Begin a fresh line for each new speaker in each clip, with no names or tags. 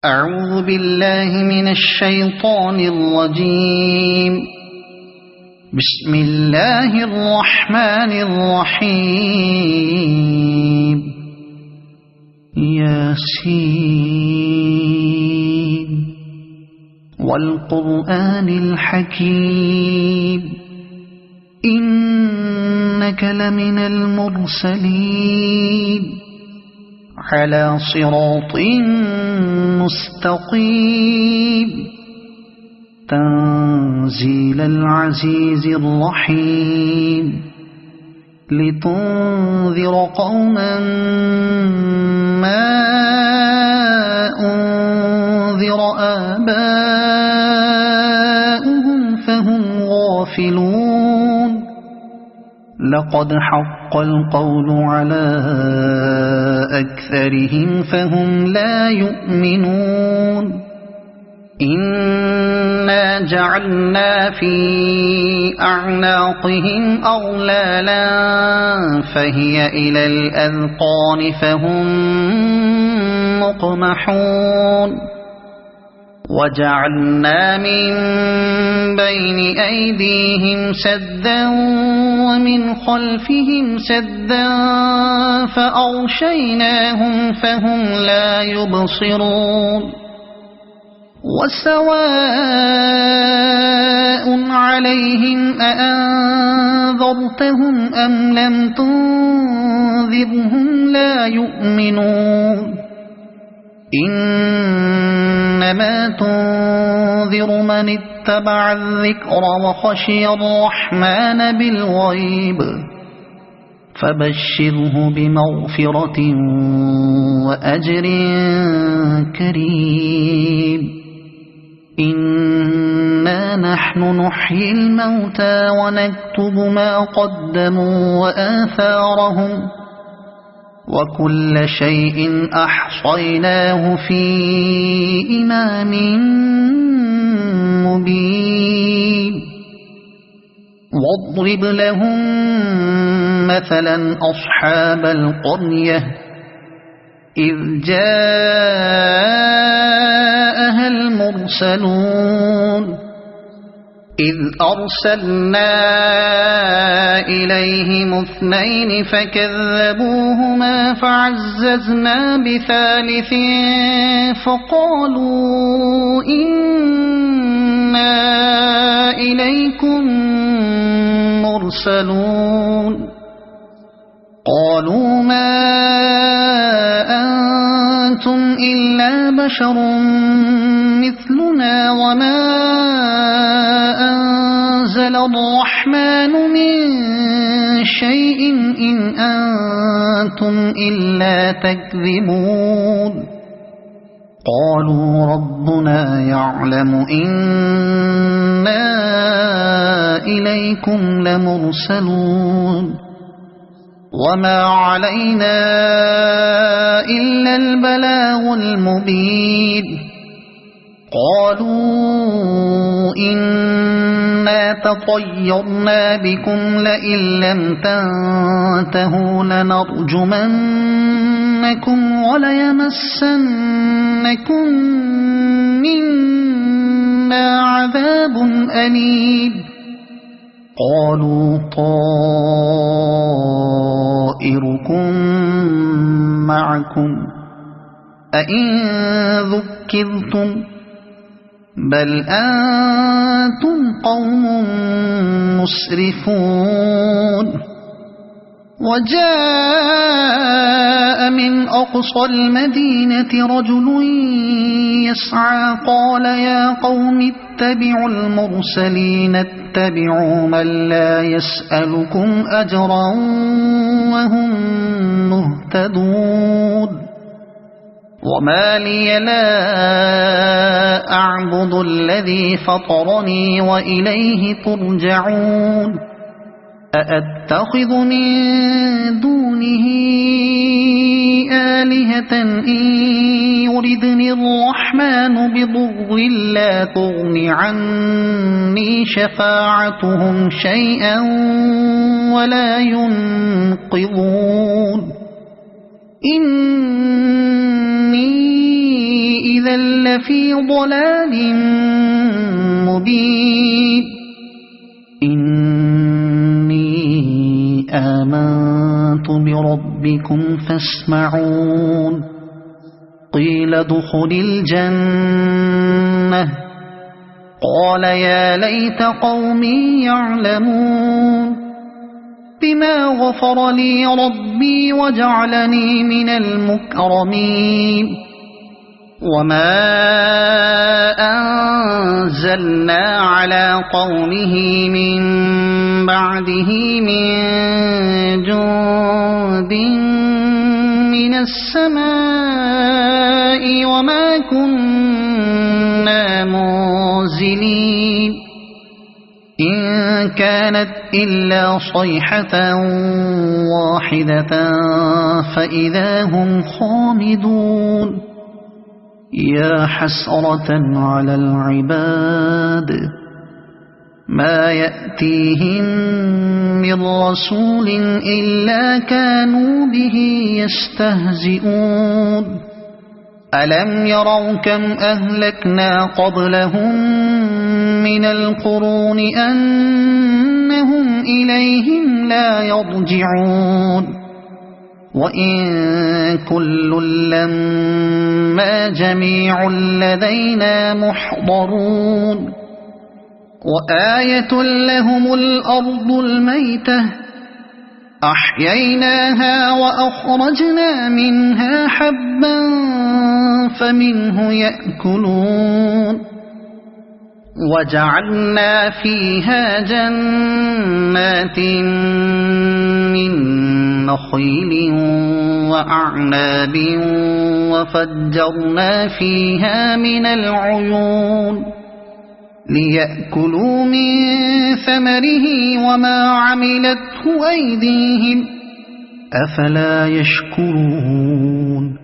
أعوذ بالله من الشيطان الرجيم. بسم الله الرحمن الرحيم. ياسين والقرآن الحكيم إنك لمن المرسلين على صراط مستقيم تنزيل العزيز الرحيم لتنذر قوما ما أنذر آباؤهم فهم غافلون. لقد حق القول على أكثرهم فهم لا يؤمنون. إنا جعلنا في أعناقهم أغلالا فهي إلى الأذقان فهم مقمحون. وجعلنا من بين أيديهم سدا ومن خلفهم سدا فأغشيناهم فهم لا يبصرون. وسواء عليهم أأنذرتهم أم لم تنذرهم لا يؤمنون. إنما تنذر من اتبع الذكر وخشي الرحمن بالغيب فبشره بمغفرة وأجر كريم. إنا نحن نحيي الموتى ونكتب ما قدموا وآثارهم وكل شيء أحصيناه في إمام مبين. واضرب لهم مثلا أصحاب القرية إذ جاءها المرسلون إذ أرسلنا إليهم اثنين فكذبوهما فعززنا بثالث فقالوا إنا إليكم مرسلون. قالوا ما أنتم إلا بشر مثلنا وما أنزل الرحمن من شيء إن أنتم إلا تكذبون. قالوا ربنا يعلم إنا إليكم لمرسلون وما علينا إلا البلاغ المبين. قالوا إنا تطيرنا بكم لئن لم تنتهوا لنرجمنكم وليمسنكم منا عذاب أليم. قالوا طائركم معكم أئن ذكرتم بل أنتم قوم مسرفون. وجاء من أقصى المدينة رجل يسعى قال يا قوم اتبعوا المرسلين اتبعوا من لا يسألكم أجرا وهم مهتدون. وما لي لا أعبد الذي فطرني وإليه ترجعون. أأتخذ من دونه آلهة إن يردني الرحمن بضر لا تغن عني شفاعتهم شيئا ولا ينقذون. إني إذا لفي ضلال مبين إني آمنت بربكم فاسمعون قيل ادخل الجنة قال يا ليت قومي يعلمون بما غفر لي ربي وجعلني من المكرمين وما أنزلنا على قومه من بعده من جند من السماء وما كنا منزلين إن كانت إلا صيحة واحدة فإذا هم خامدون يا حسرة على العباد ما يأتيهم من رسول إلا كانوا به يستهزئون ألم يروا كم أهلكنا قبلهم من القرون أنهم إليهم لا يرجعون وإن كل لما جميع لدينا محضرون وآية لهم الأرض الميتة أحييناها وأخرجنا منها حبا فمنه يأكلون وجعلنا فيها جنات من نخيل وأعناب وفجرنا فيها من العيون ليأكلوا من ثمره وما عملته أيديهم أفلا يشكرون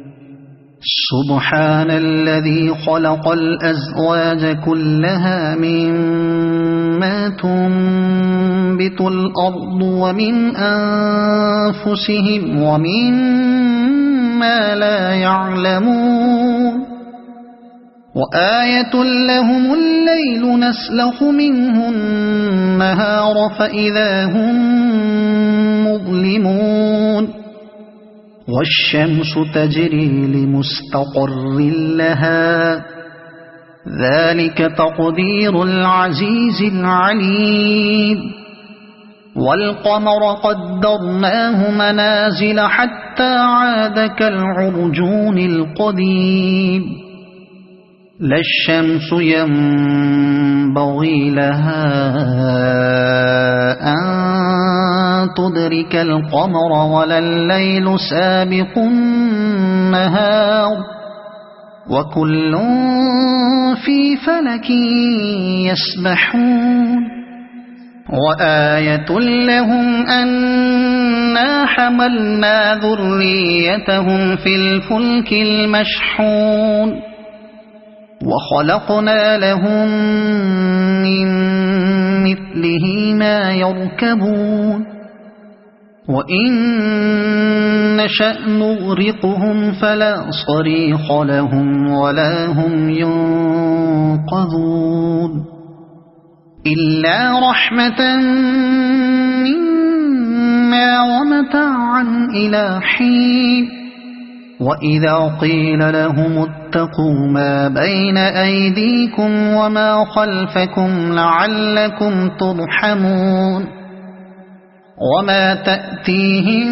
سبحان الذي خلق الأزواج كلها مما تنبت الأرض ومن أنفسهم ومما لا يعلمون وآية لهم الليل نسلخ منه النهار فإذا هم مظلمون والشمس تجري لمستقر لها ذلك تقدير العزيز العليم والقمر قدرناه منازل حتى عاد كالعرجون القديم لا الشمس ينبغي لها أن تدرك القمر ولا الليل سابق النهار وكل في فلك يسبحون وآية لهم أنا حملنا ذريتهم في الفلك المشحون وخلقنا لهم من مثله ما يركبون وإن نشأ نغرقهم فلا صريخ لهم ولا هم ينقذون إلا رحمة منا ومتاعا إلى حين وإذا قيل لهم اتقوا ما بين أيديكم وما خلفكم لعلكم ترحمون وما تأتيهم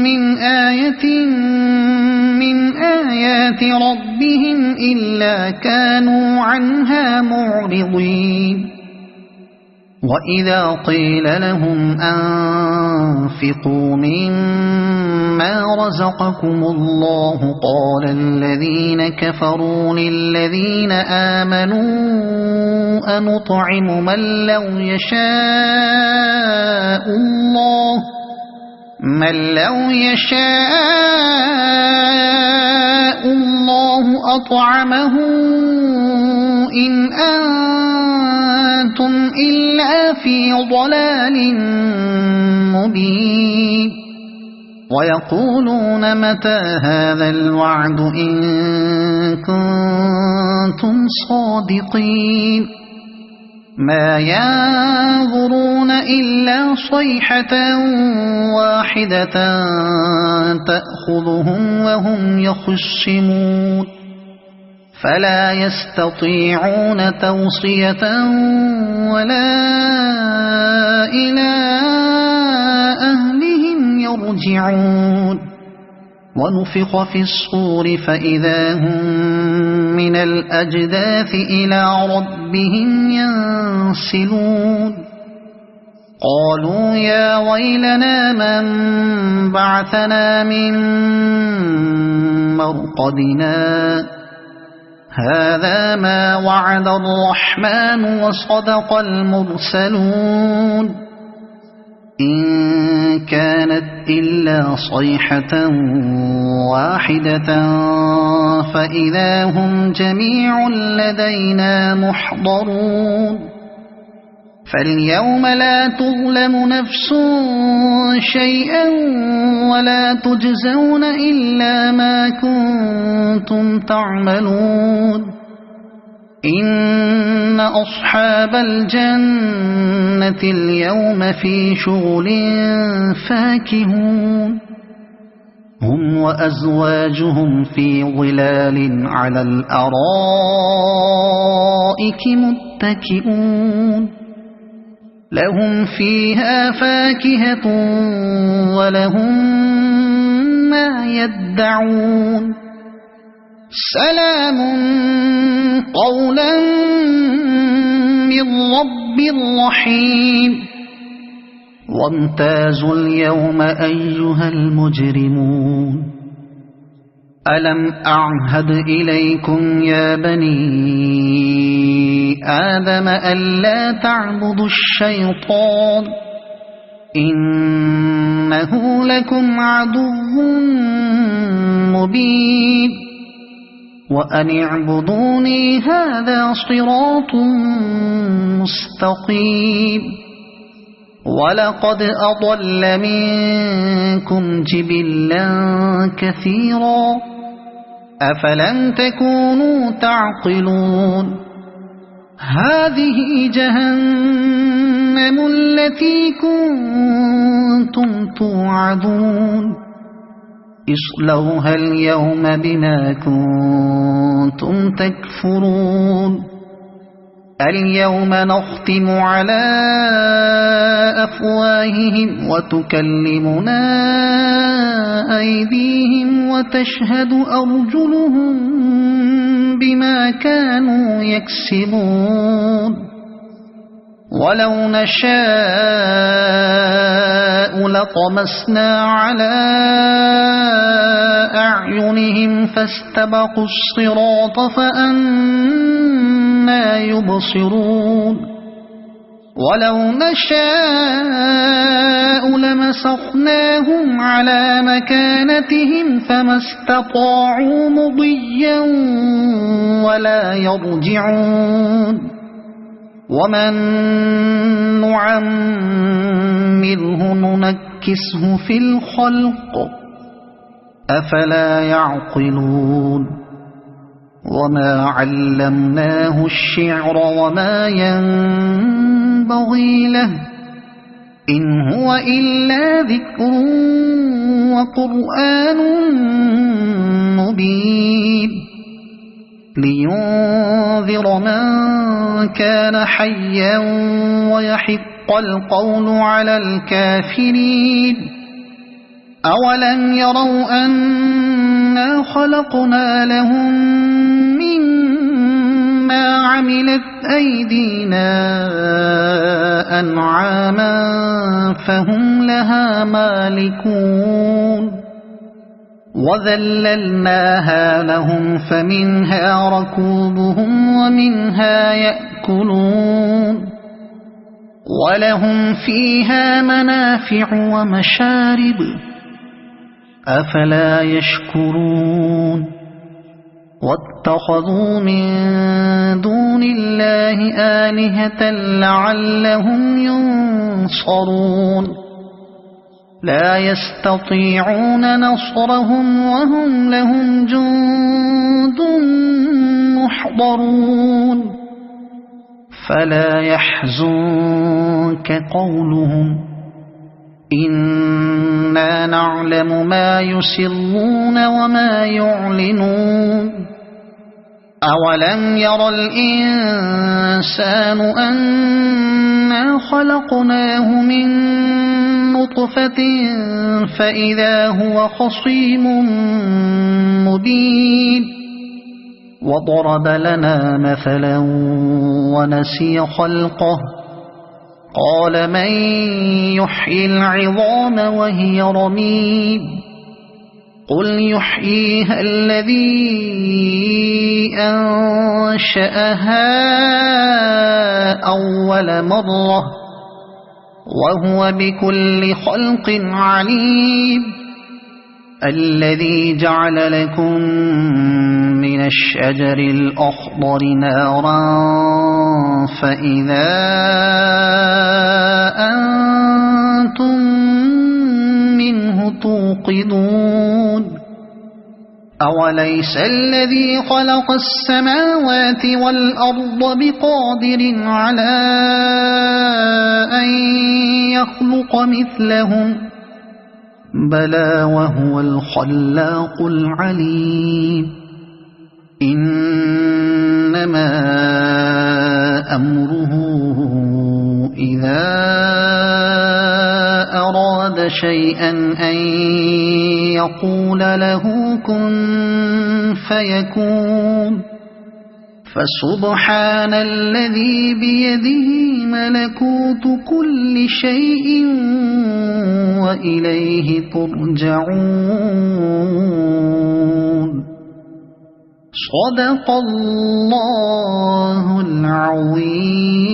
من آية من آيات ربهم إلا كانوا عنها معرضين وإذا قيل لهم أنفقوا مما رزقكم الله قال الذين كفروا للذين آمنوا أنطعم من لو يشاء الله أطعمه إن أنتم إلا في ضلال مبين ويقولون متى هذا الوعد إن كنتم صادقين ما ينظرون إلا صيحة واحدة تأخذهم وهم يخصمون فلا يستطيعون توصية ولا إلى أهلهم يرجعون ونفخ في الصور فإذا هم من الأجداث إلى ربهم ينسلون قالوا يا ويلنا من بعثنا من مرقدنا هذا ما وعد الرحمن وصدق المرسلون إن كانت إلا صيحة واحدة فإذا هم جميع لدينا محضرون فاليوم لا تظلم نفس شيئا ولا تجزون إلا ما كنتم تعملون إن أصحاب الجنة اليوم في شغل فاكهون هم وأزواجهم في ظلال على الأرائك متكئون لهم فيها فاكهة ولهم ما يدعون سلام قولا من رب رحيم وامتازوا اليوم أيها المجرمون ألم أعهد إليكم يا بني آدم ألا تعبدوا الشيطان إنه لكم عدو مبين وأن اعبدوني هذا صراط مستقيم ولقد أضل منكم جبلا كثيرا أفلم تكونوا تعقلون هذه جهنم التي كنتم توعدون اصلوها اليوم بما كنتم تكفرون اليوم نختم على أفواههم وتكلمنا أيديهم وتشهد أرجلهم بما كانوا يكسبون ولو نشاء لطمسنا على أعينهم فاستبقوا الصراط فأنى يبصرون ولو نشاء لمسخناهم على مكانتهم فما استطاعوا مضيا ولا يرجعون ومن نعمره ننكسه في الخلق أفلا يعقلون وما علمناه الشعر وما ينبغي له إن هو إلا ذكر وقرآن مبين لينذر من كان حيا ويحق القول على الكافرين أولم يروا أنا خلقنا لهم مما عملت أيدينا أنعاما فهم لها مالكون وذللناها لهم فمنها ركوبهم ومنها يأكلون ولهم فيها منافع ومشارب أفلا يشكرون واتخذوا من دون الله آلهة لعلهم ينصرون لا يستطيعون نصرهم وهم لهم جند محضرون فلا يحزنك قولهم إنا نعلم ما يسرون وما يعلنون أولم ير الإنسان أنا خلقناه من نطفة فإذا هو خصيم مبين وضرب لنا مثلا ونسي خلقه قال من يحيي العظام وهي رميم قل يحييها الذي أنشأها أول مرة وهو بكل خلق عليم الذي جعل لكم من الشجر الأخضر نارا فإذا أنتم منه توقدون أوليس الذي خلق السماوات والأرض بقادر على أن يخلق مثلهم بلى وهو الخلاق العليم إنما أمره إذا أراد شيئا أن يقول له كن فيكون فسبحان الذي بيده ملكوت كل شيء وإليه ترجعون صدق الله العظيم.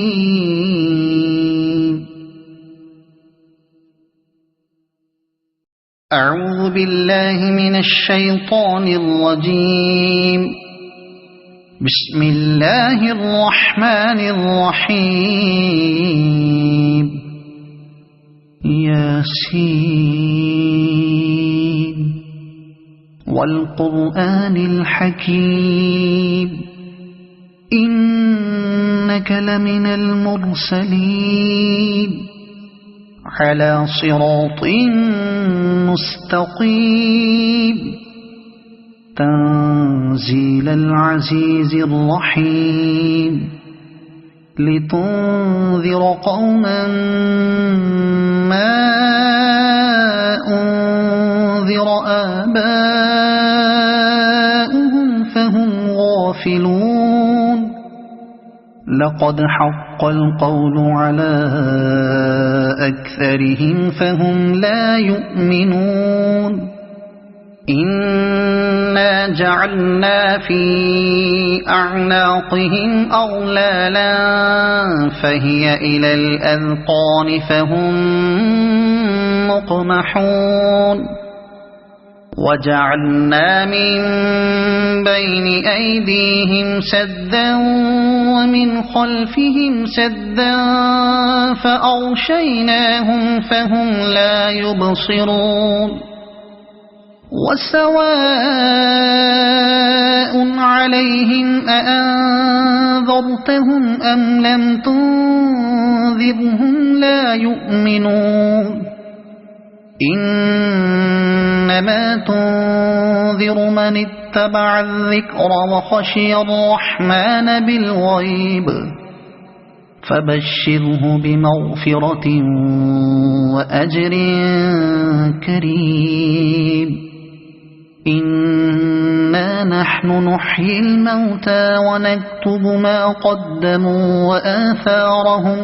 أعوذ بالله من الشيطان الرجيم. بسم الله الرحمن الرحيم. ياسين والقرآن الحكيم إنك لمن المرسلين على صراط مستقيم تنزيل العزيز الرحيم لتنذر قوما ما أنذر آباؤهم فهم غافلون لقد حق القول على أكثرهم فهم لا يؤمنون إنا جعلنا في أعناقهم أغلالا فهي إلى الأذقان فهم مقمحون وجعلنا من بين أيديهم سدا ومن خلفهم سدا فأغشيناهم فهم لا يبصرون وسواء عليهم أأنذرتهم أم لم تنذرهم لا يؤمنون إنما تنذر من اتبع الذكر وخشي الرحمن بالغيب فبشره بمغفرة وأجر كريم إنا نحن نحيي الموتى ونكتب ما قدموا وآثارهم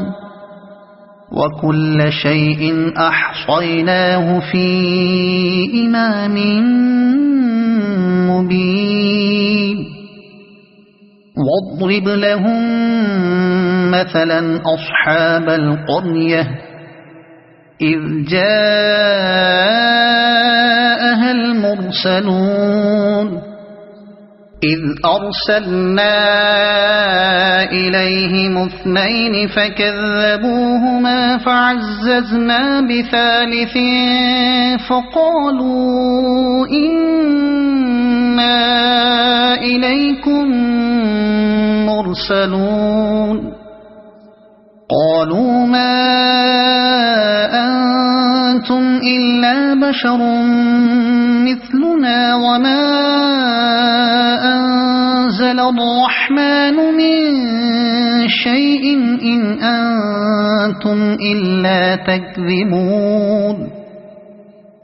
وكل شيء أحصيناه في إمام مبين واضرب لهم مثلا أصحاب القرية إذ جاءها المرسلون إذ أرسلنا إليهم 2 فكذبوهما فعززنا بثالث فقالوا إنا إليكم مرسلون قالوا ما أنتم إلا بشر مثلنا وما أنزل الرحمن من شيء إن أنتم إلا تكذبون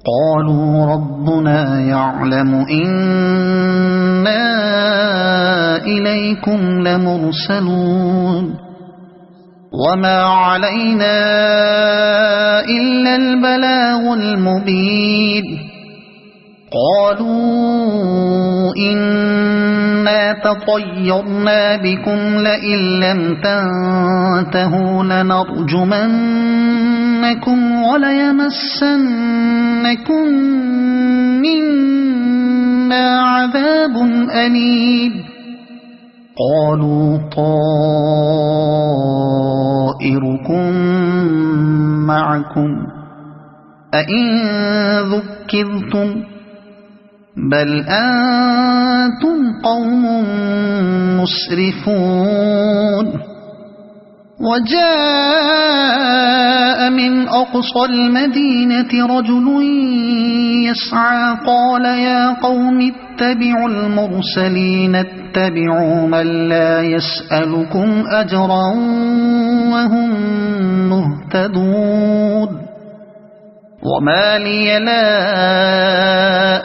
قالوا ربنا يعلم إنا إليكم لمرسلون وما علينا إلا البلاغ المبين قالوا إنا تطيرنا بكم لئن لم تنتهوا لنرجمنكم وليمسنكم منا عذاب أليم قالوا طائركم معكم أئن ذكرتم بل أنتم قوم مسرفون وجاء من أقصى المدينة رجل يسعى قال يا قوم اتبعوا المرسلين اتبعوا من لا يسألكم أجرا وهم مهتدون وما لي لا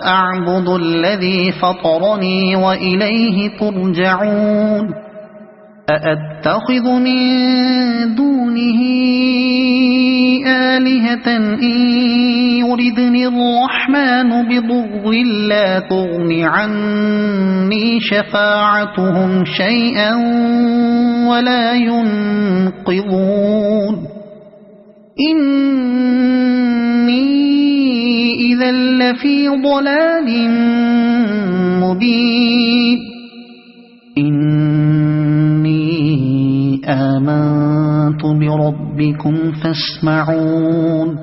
أعبد الذي فطرني وإليه ترجعون أأتخذ من دونه آلهة إن يردني الرحمن بضر لا تغن عني شفاعتهم شيئا ولا ينقذون إني إذا لفي ضلال مبين إني آمنت بربكم فاسمعون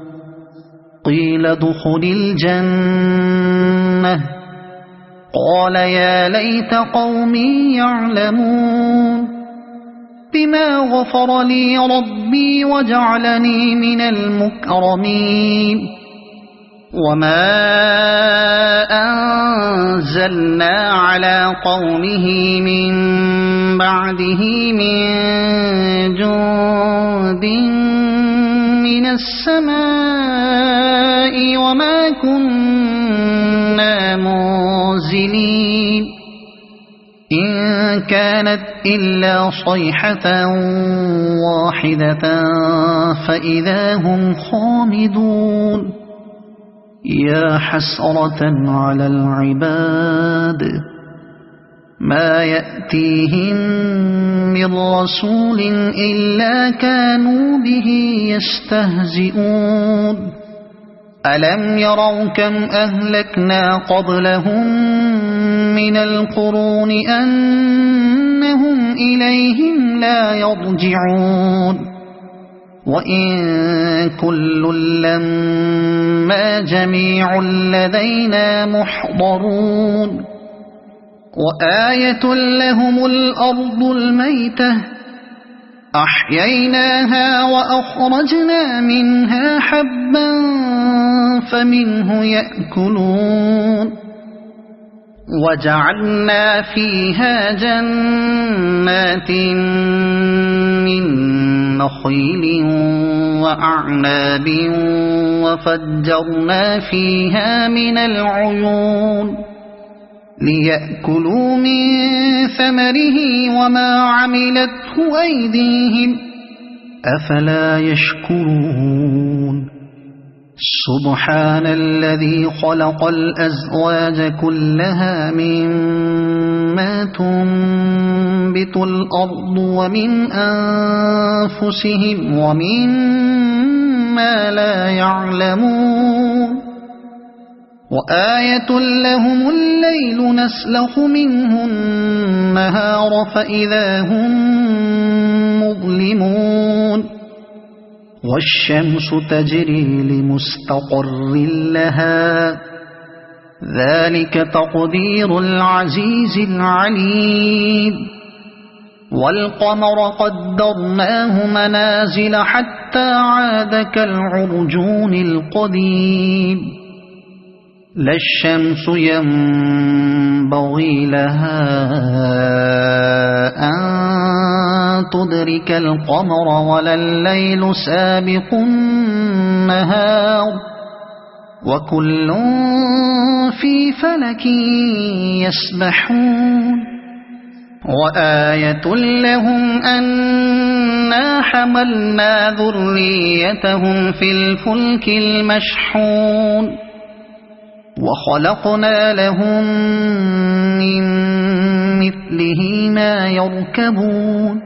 قيل ادخل الجنة قال يا ليت قومي يعلمون بما غفر لي ربي وجعلني من المكرمين وما أنزلنا على قومه من بعده من جند من السماء وما كنا منزلين إن كانت إلا صيحة واحدة فإذا هم خامدون يا حسرة على العباد ما يأتيهم من رسول إلا كانوا به يستهزئون ألم يروا كم أهلكنا قبلهم من القرون أنهم إليهم لا يرجعون وإن كل لما جميع لدينا محضرون وآية لهم الأرض الميتة أحييناها وأخرجنا منها حبا فمنه يأكلون وجعلنا فيها جنات من نخيل وأعناب وفجرنا فيها من العيون ليأكلوا من ثمره وما عملته أيديهم أفلا يشكرون سبحان الذي خلق الأزواج كلها مما تنبت الأرض ومن أنفسهم ومما لا يعلمون وآية لهم الليل نسلخ منه النهار فإذا هم مظلمون والشمس تجري لمستقر لها ذلك تقدير العزيز العليم والقمر قدرناه منازل حتى عاد كالعرجون القديم لا الشمس ينبغي لها أن تدرك القمر ولا الليل سابق النهار وكل في فلك يسبحون وآية لهم أنا حملنا ذريتهم في الفلك المشحون وخلقنا لهم من مثله ما يركبون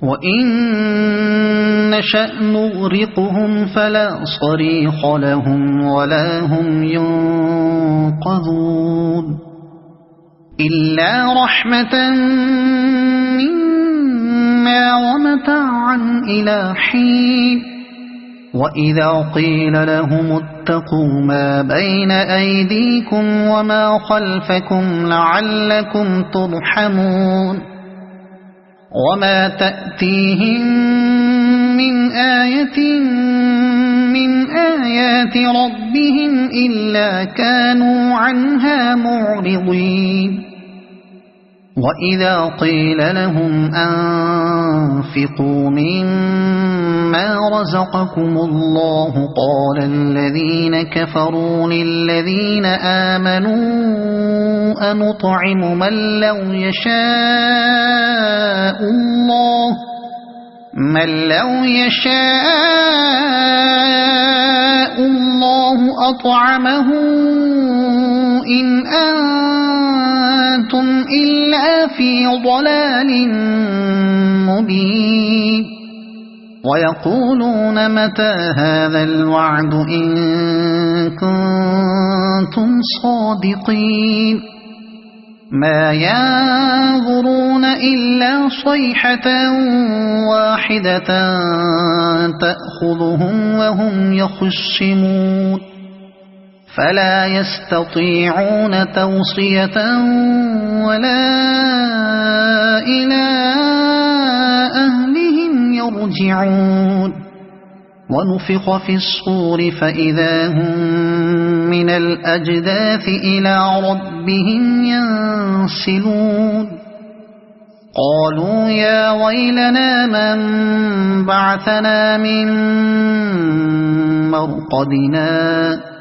وإن نشأ نغرقهم فلا صريخ لهم ولا هم ينقذون إلا رحمة منا ومتاعا إلى حين وإذا قيل لهم اتقوا ما بين أيديكم وما خلفكم لعلكم ترحمون وما تأتيهم من آية من آيات ربهم إلا كانوا عنها معرضين وإذا قيل لهم أنفقوا مما رزقكم الله قال الذين كفروا للذين آمنوا أنطعم من لو يشاء الله أطعمه إن أنتم إلا في ضلال مبين ويقولون متى هذا الوعد إن كنتم صادقين ما ينظرون إلا صيحة واحدة تأخذهم وهم يخصمون فلا يستطيعون توصية ولا إلى أهلهم يرجعون ونفخ في الصور فإذا هم من الأجداث إلى ربهم ينسلون قالوا يا ويلنا من بعثنا من مرقدنا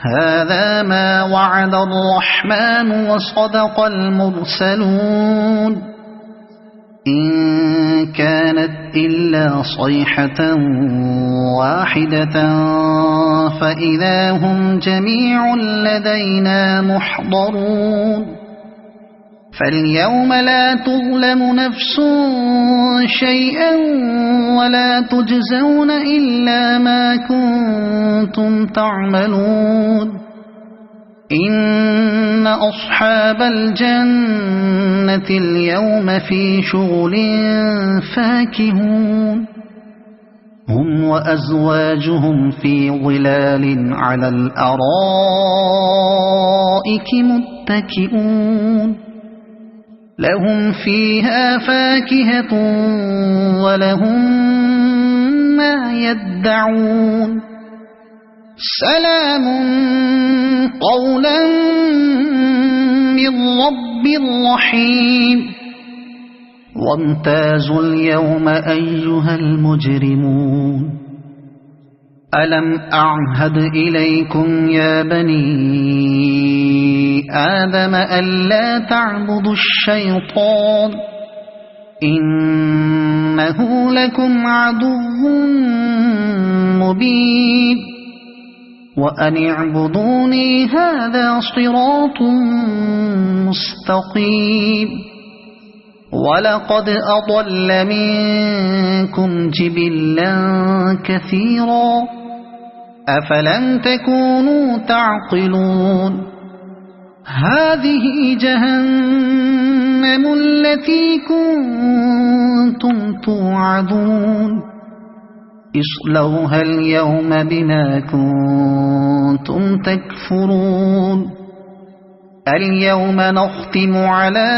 هذا ما وعد الرحمن وصدق المرسلون إن كانت إلا صيحة واحدة فإذا هم جميع لدينا محضرون فاليوم لا تظلم نفس شيئا ولا تجزون إلا ما كنتم تعملون إن أصحاب الجنة اليوم في شغل فاكهون هم وأزواجهم في ظلال على الأرائك متكئون لهم فيها فاكهة ولهم ما يدعون سلام قولا من رب رحيم وامتازوا اليوم أيها المجرمون ألم أعهد إليكم يا بني آدم ألا تعبدوا الشيطان إنه لكم عدو مبين وأن اعبدوني هذا صراط مستقيم ولقد أضل منكم جبلا كثيرا أفلم تكونوا تعقلون هذه جهنم التي كنتم توعدون اصلوها اليوم بما كنتم تكفرون اليوم نختم على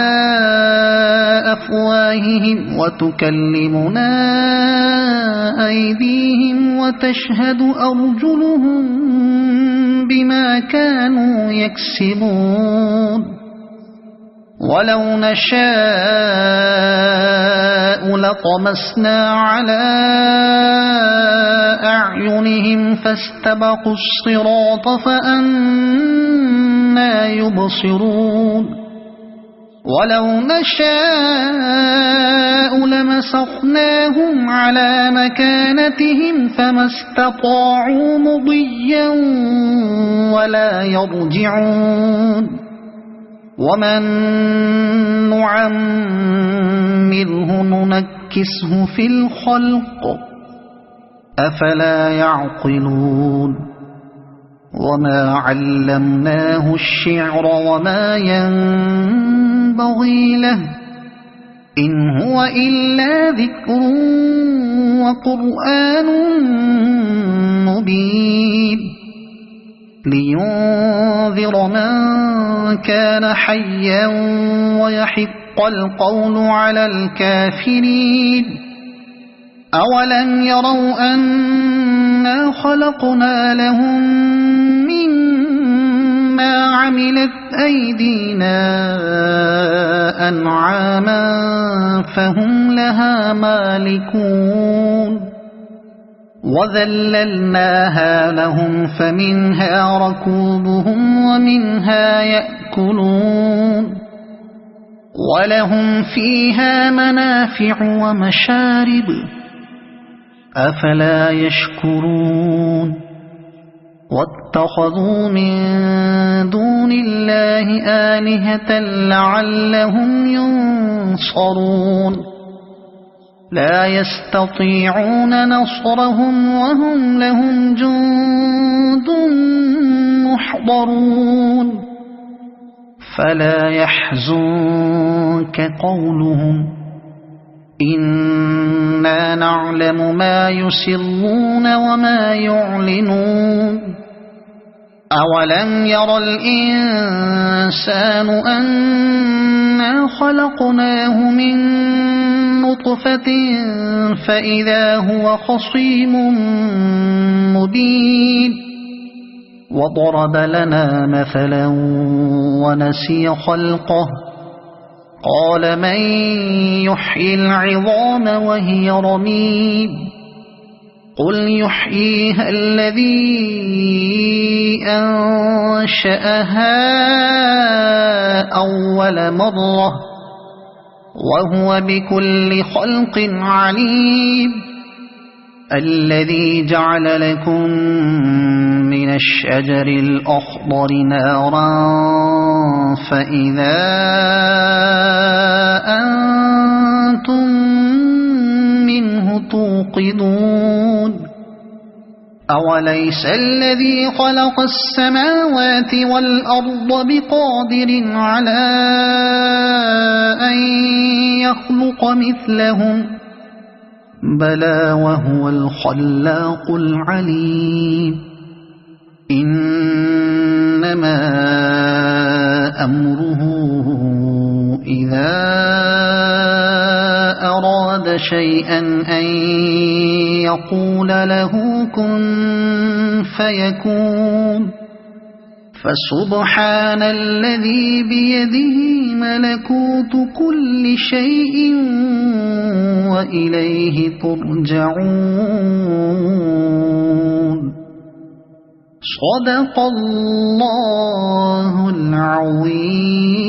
أفواههم وتكلمنا أيديهم وتشهد أرجلهم بما كانوا يكسبون ولو نشاء لطمسنا على أعينهم فاستبقوا الصراط فأنى يبصرون ولو نشاء لمسخناهم على مكانتهم فما استطاعوا مضيا ولا يرجعون ومن نعمره ننكسه في الخلق أفلا يعقلون وما علمناه الشعر وما ينبغي له إن هو إلا ذكر وقرآن مبين لينذر من كان حيا ويحق القول على الكافرين أولم يروا أنا خلقنا لهم مما عملت أيدينا أنعاما فهم لها مالكون وذللناها لهم فمنها ركوبهم ومنها يأكلون ولهم فيها منافع ومشارب أفلا يشكرون واتخذوا من دون الله آلهة لعلهم ينصرون لا يستطيعون نصرهم وهم لهم جند محضرون فلا يحزنك قولهم إنا نعلم ما يسرون وما يعلنون أولم ير الإنسان أنا خلقناه من نطفة فإذا هو خصيم مبين وضرب لنا مثلا ونسي خلقه قال من يحيي العظام وهي رميم قل يحييها الذي أنشأها أول مرة وهو بكل خلق عليم الذي جعل لكم من الشجر الأخضر نارا فإذا أنتم منه توقدون أوليس الذي خلق السماوات والأرض بقادر على أن يخلق مثلهم بلى وهو الخلاق العليم إنما أمره إذا أراد شيئا أن يقول له كن فيكون فسبحان الذي بيده ملكوت كل شيء وإليه ترجعون صدق الله العظيم.